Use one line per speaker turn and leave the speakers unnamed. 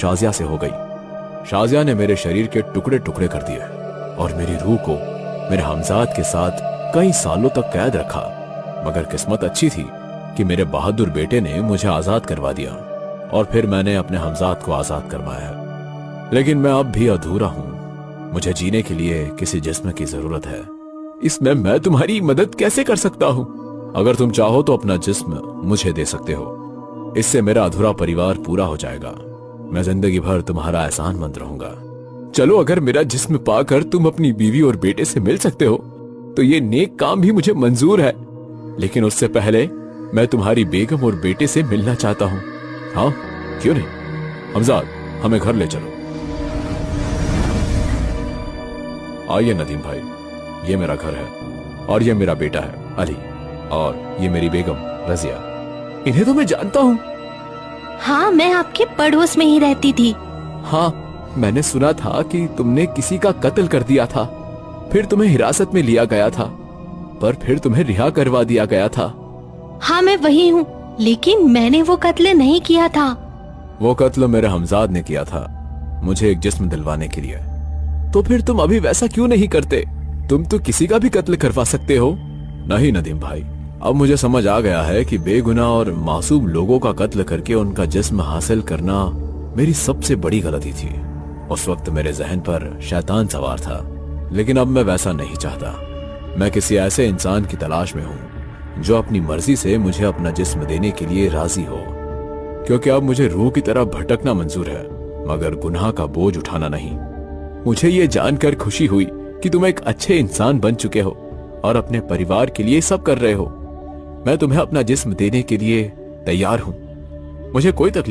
शाजिया से हो गई। शाजिया ने मेरे शरीर के टुकड़े टुकड़े कर दिए और मेरी रूह को मेरे हमजाद के साथ कई सालों तक कैद रखा। मगर किस्मत अच्छी थी कि मेरे बहादुर बेटे ने मुझे आजाद करवा दिया और फिर मैंने अपने हमजाद को आजाद करवाया है। लेकिन मैं अब भी अधूरा हूं। मुझे जीने के लिए किसी जिस्म की जरूरत है। इसमें मैं तुम्हारी मदद कैसे कर सकता हूं? अगर तुम चाहो तो अपना जिस्म मुझे दे सकते हो। इससे मेरा अधूरा परिवार पूरा हो जाएगा। मैं जिंदगी भर तुम्हारा एहसानमंद रहूंगा। चलो, अगर मेरा जिस्म पाकर तुम अपनी बीवी और बेटे से मिल सकते हो तो ये नेक काम भी मुझे मंजूर है। लेकिन उससे पहले मैं तुम्हारी बेगम और बेटे से मिलना चाहता हूं। हाँ, क्यों नहीं? हमजाद, हमें घर ले चलो। आइए नदीम भाई, ये मेरा घर है और ये मेरा बेटा है अली, और ये मेरी बेगम रजिया। इन्हें तो मैं जानता हूँ।
हाँ, मैं आपके पड़ोस में ही रहती थी।
हाँ, मैंने सुना था कि तुमने किसी का कत्ल कर दिया था, फिर तुम्हें हिरासत में लिया गया था, पर फिर तुम्हें रिहा करवा दिया गया था।
हाँ, मैं वही हूँ, लेकिन मैंने वो कत्ल नहीं किया था।
वो कत्ल मेरे हमजाद ने किया था, मुझे एक जिस्म दिलवाने के लिए। तो फिर तुम अभी वैसा क्यों नहीं करते? तुम तो किसी का भी कत्ल करवा सकते हो। नहीं नदीम भाई, अब मुझे समझ आ गया है कि बेगुनाह और मासूम लोगों का कत्ल करके उनका जिस्म हासिल करना मेरी सबसे बड़ी गलती थी। उस वक्त मेरे जहन पर शैतान सवार था, लेकिन अब मैं वैसा नहीं चाहता। मैं किसी ऐसे इंसान की तलाश में हूँ जो अपनी मर्जी से मुझे अपना जिस्म देने के लिए राजी हो, क्योंकि अब मुझे रूह की तरह भटकना मंजूर है, मगर गुनाह का बोझ उठाना नहीं। मुझे ये जानकर खुशी हुई कि तुम एक अच्छे इंसान बन चुके हो और अपने परिवार के लिए सब कर रहे हो। मैं तुम्हें अपना जिस्म देने के लिए तैयार हूं। मुझे कोई तकलीफ